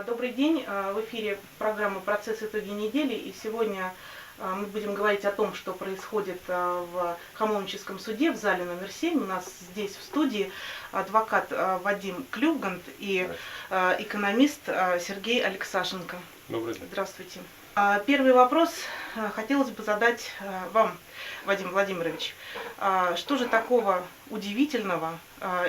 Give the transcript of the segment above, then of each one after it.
Добрый день. В эфире программа «Процесс. Итоги недели». И сегодня мы будем говорить о том, что происходит в Хамовническом суде в зале номер 7. У нас здесь в студии адвокат Вадим Клюгант и экономист Сергей Алексашенко. Добрый день. Здравствуйте. Первый вопрос хотелось бы задать вам, Вадим Владимирович. Что же такого удивительного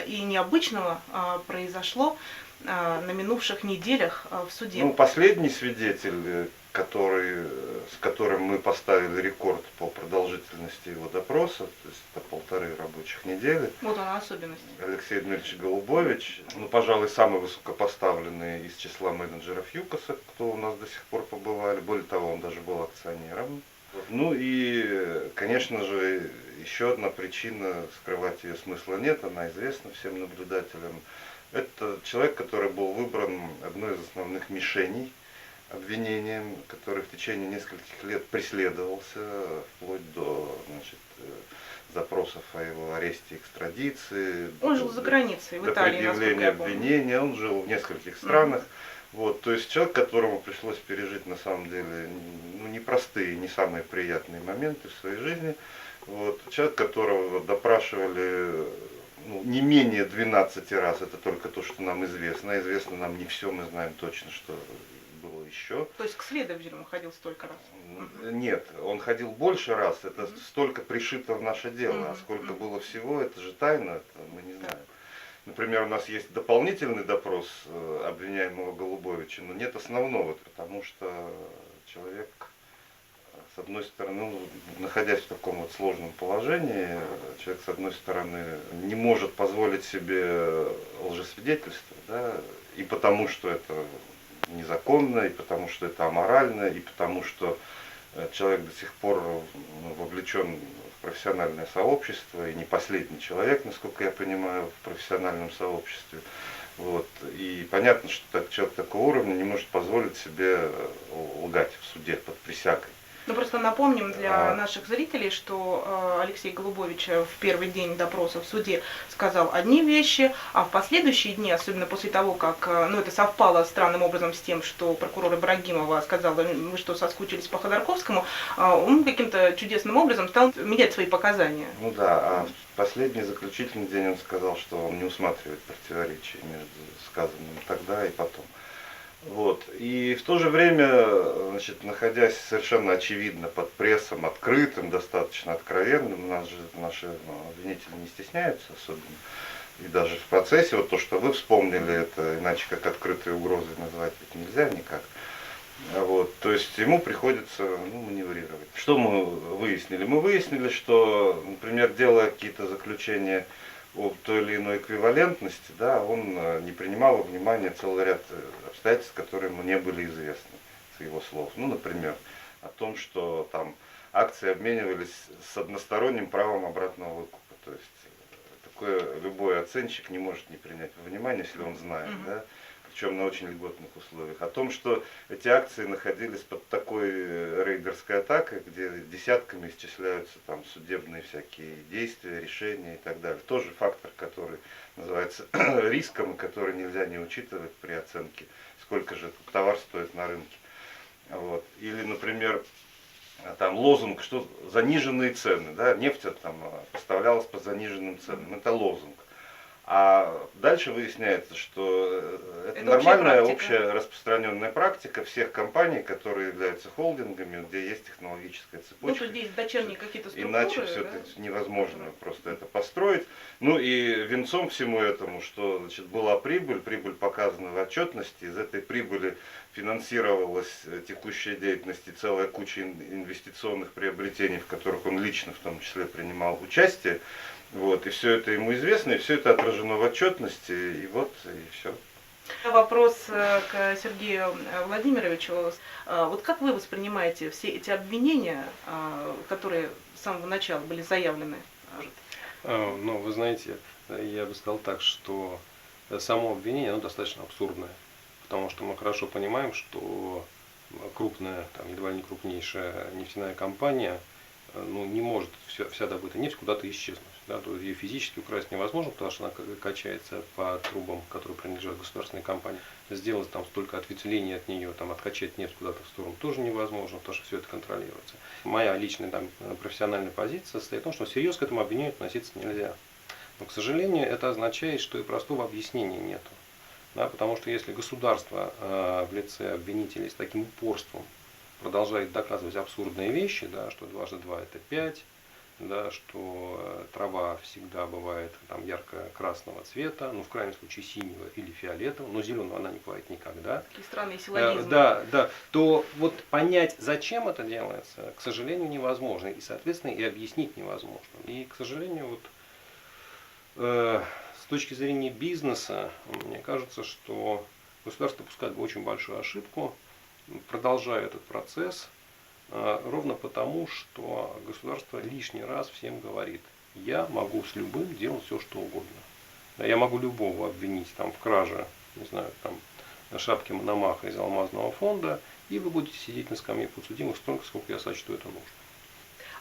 и необычного произошло на минувших неделях в суде? Ну, последний свидетель, с которым мы поставили рекорд по продолжительности его допроса, то есть это 1,5 рабочих недели. Вот она особенность. Алексей Дмитриевич Голубович, ну, пожалуй, самый высокопоставленный из числа менеджеров ЮКОСа, кто у нас до сих пор побывали. Более того, он даже был акционером. Ну и, конечно же, еще одна причина, скрывать ее смысла нет, она известна всем наблюдателям. Это человек, который был выбран одной из основных мишеней обвинением, который в течение нескольких лет преследовался, вплоть до запросов о его аресте и экстрадиции. Он жил за границей, в Италии, до предъявления обвинения, он жил в нескольких странах. Вот, то есть человек, которому пришлось пережить на самом деле непростые, не самые приятные моменты в своей жизни. Вот, человек, которого допрашивали не менее 12 раз, это только то, что нам известно. Известно нам не все, мы знаем точно, что было еще. То есть к следователю он ходил столько раз? Нет, он ходил больше раз, это столько пришито в наше дело, а сколько было всего, это же тайна, это мы не знаем. Например, у нас есть дополнительный допрос обвиняемого Голубовича, но нет основного, потому что человек, с одной стороны, находясь в таком вот сложном положении, человек, с одной стороны, не может позволить себе лжесвидетельство, да, и потому что это незаконно, и потому что это аморально, и потому что человек до сих пор вовлечен в профессиональное сообщество, и не последний человек, насколько я понимаю, в профессиональном сообществе. Вот. И понятно, что человек такого уровня не может позволить себе лгать в суде под присягой. Ну, просто напомним для наших зрителей, что Алексей Голубович в первый день допроса в суде сказал одни вещи, а в последующие дни, особенно после того, как это совпало странным образом с тем, что прокурор Ибрагимова сказала, вы что, соскучились по Ходорковскому, он каким-то чудесным образом стал менять свои показания. Ну да, а в последний заключительный день он сказал, что он не усматривает противоречий между сказанным тогда и потом. Вот. И в то же время, находясь совершенно очевидно под прессом, открытым, достаточно откровенным, у нас же наши обвинители не стесняются особенно. И даже в процессе, вот то, что вы вспомнили, это иначе как открытые угрозы назвать ведь нельзя никак. Вот. То есть ему приходится маневрировать. Что мы выяснили? Мы выяснили, что, например, делая какие-то заключения о той или иной эквивалентности, да, он не принимал во внимание целый ряд обстоятельств, которые ему не были известны с его слов. Ну, например, о том, что там акции обменивались с односторонним правом обратного выкупа. То есть такое любой оценщик не может не принять во внимание, если он знает, да, причем на очень льготных условиях. О том, что эти акции находились под такой рейдерской атакой, где десятками исчисляются там судебные всякие действия, решения и так далее. Тоже фактор, который называется риском, и который нельзя не учитывать при оценке, сколько же этот товар стоит на рынке. Вот. Или, например, там лозунг, что заниженные цены, да, нефть там поставлялась по заниженным ценам, это лозунг. А дальше выясняется, что это нормальная, общая распространенная практика всех компаний, которые являются холдингами, где есть технологическая цепочка. Ну, здесь дочерние какие-то структуры. Иначе все это невозможно просто это построить. Ну и венцом всему этому, что была прибыль показана в отчетности, из этой прибыли финансировалась текущая деятельность и целая куча инвестиционных приобретений, в которых он лично в том числе принимал участие. Вот, и все это ему известно, и все это отражено в отчетности, и вот, и все. Вопрос к Сергею Владимировичу. Вот как вы воспринимаете все эти обвинения, которые с самого начала были заявлены? Ну, вы знаете, я бы сказал так, что само обвинение, оно достаточно абсурдное, потому что мы хорошо понимаем, что крупная, там, едва ли не крупнейшая нефтяная компания, не может вся добытая нефть куда-то исчезнуть. Да, то ее физически украсть невозможно, потому что она качается по трубам, которые принадлежат государственной компании. Сделать там столько ответвлений от нее, там, откачать нефть куда-то в сторону тоже невозможно, потому что все это контролируется. Моя личная там, профессиональная позиция состоит в том, что всерьез к этому обвинению относиться нельзя. Но, к сожалению, это означает, что и простого объяснения нету. Да, потому что если государство в лице обвинителей с таким упорством продолжает доказывать абсурдные вещи, да, что дважды два это 5, да, что трава всегда бывает там ярко-красного цвета, ну в крайнем случае синего или фиолетового, но зеленого она не бывает никогда. Такие странные силлогизмы. Да, то вот понять, зачем это делается, к сожалению, невозможно, и, соответственно, и объяснить невозможно. И, к сожалению, вот с точки зрения бизнеса, мне кажется, что государство допускает очень большую ошибку, продолжая этот процесс, ровно потому, что государство лишний раз всем говорит: я могу с любым делать все, что угодно. Я могу любого обвинить там, в краже, не знаю, там, шапки Мономаха из алмазного фонда, и вы будете сидеть на скамье подсудимых столько, сколько я сочту это нужно.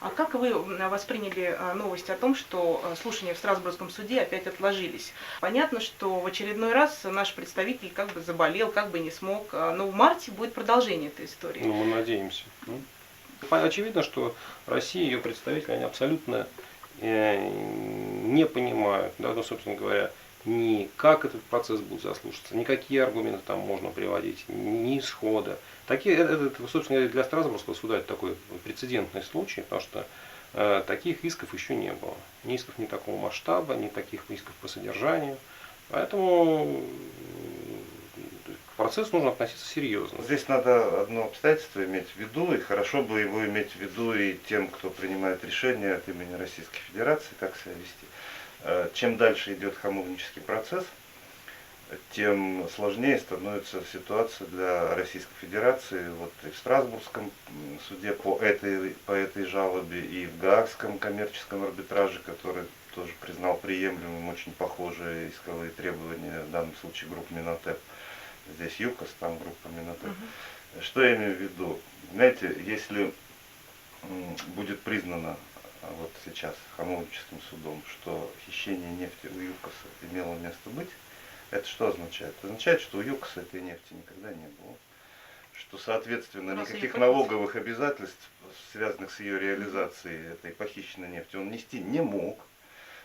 А как вы восприняли новость о том, что слушания в Страсбургском суде опять отложились? Понятно, что в очередной раз наш представитель как бы заболел, как бы не смог, но в марте будет продолжение этой истории. Ну, мы надеемся. Очевидно, что Россия и ее представители, они абсолютно не понимают, да, ну, собственно говоря, ни как этот процесс будет заслушаться, никакие аргументы там можно приводить, ни исхода. Это, собственно говоря, для Страсбургского суда это такой прецедентный случай, потому что таких исков еще не было. Ни исков не такого масштаба, ни таких исков по содержанию. Поэтому к процессу нужно относиться серьезно. Здесь надо одно обстоятельство иметь в виду, и хорошо бы его иметь в виду и тем, кто принимает решения от имени Российской Федерации, как себя вести. Чем дальше идет хамовнический процесс, тем сложнее становится ситуация для Российской Федерации. Вот и в Страсбургском суде по этой жалобе, и в Гаагском коммерческом арбитраже, который тоже признал приемлемым очень похожие исковые требования, в данном случае группы Минотеп. Здесь ЮКОС, там группа Минотеп. Что я имею в виду? Знаете, если будет признано вот сейчас хамовническим судом, что хищение нефти у ЮКОСа имело место быть, это что означает? Это означает, что у ЮКОСа этой нефти никогда не было. Что, соответственно, никаких налоговых обязательств, связанных с ее реализацией этой похищенной нефти, он нести не мог.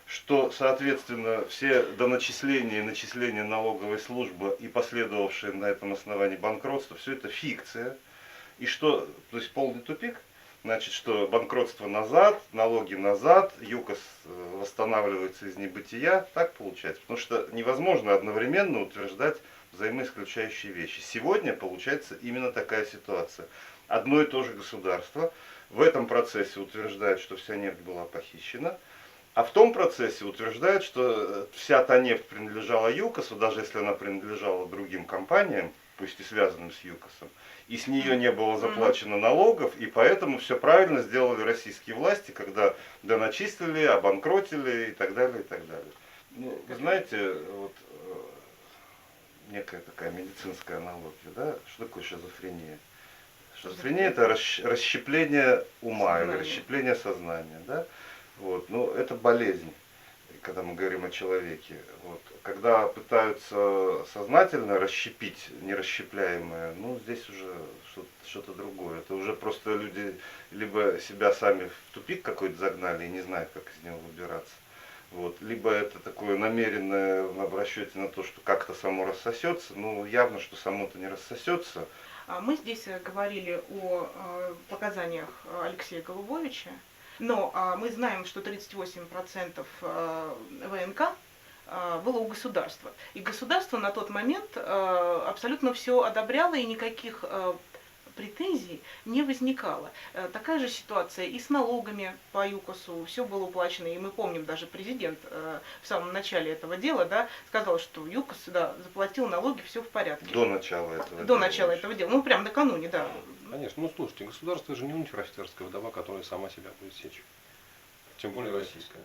Что, соответственно, все доначисления и начисления налоговой службы и последовавшие на этом основании банкротство, все это фикция. И что, то есть полный тупик. Значит, что банкротство назад, налоги назад, ЮКОС восстанавливается из небытия, так получается. Потому что невозможно одновременно утверждать взаимоисключающие вещи. Сегодня получается именно такая ситуация. Одно и то же государство в этом процессе утверждает, что вся нефть была похищена, а в том процессе утверждает, что вся та нефть принадлежала ЮКОСу, даже если она принадлежала другим компаниям, пусть и связанным с ЮКОСом, и с нее не было заплачено налогов, и поэтому все правильно сделали российские власти, когда доначислили, обанкротили и так далее, и так далее. Ну, вы знаете, вот некая такая медицинская аналогия, да? Что такое шизофрения? Шизофрения это расщепление ума или расщепление сознания, да? Вот, ну, это болезнь, когда мы говорим о человеке. Вот. Когда пытаются сознательно расщепить нерасщепляемое, ну, здесь уже что-то другое. Это уже просто люди либо себя сами в тупик какой-то загнали и не знают, как из него выбираться. Вот. Либо это такое намеренное в расчете на то, что как-то само рассосется. Ну, явно, что само-то не рассосется. Мы здесь говорили о показаниях Алексея Голубовича. Но мы знаем, что 38% ВНК было у государства. И государство на тот момент абсолютно все одобряло, и никаких претензий не возникало. Такая же ситуация и с налогами по ЮКОСу, все было уплачено. И мы помним, даже президент в самом начале этого дела, да, сказал, что ЮКОС заплатил налоги, все в порядке. До начала этого дела. До начала этого дела. Ну, прям накануне, да. Конечно, ну слушайте, государство же не унтер-офицерская вдова, которая сама себя будет сечь. Тем более российская.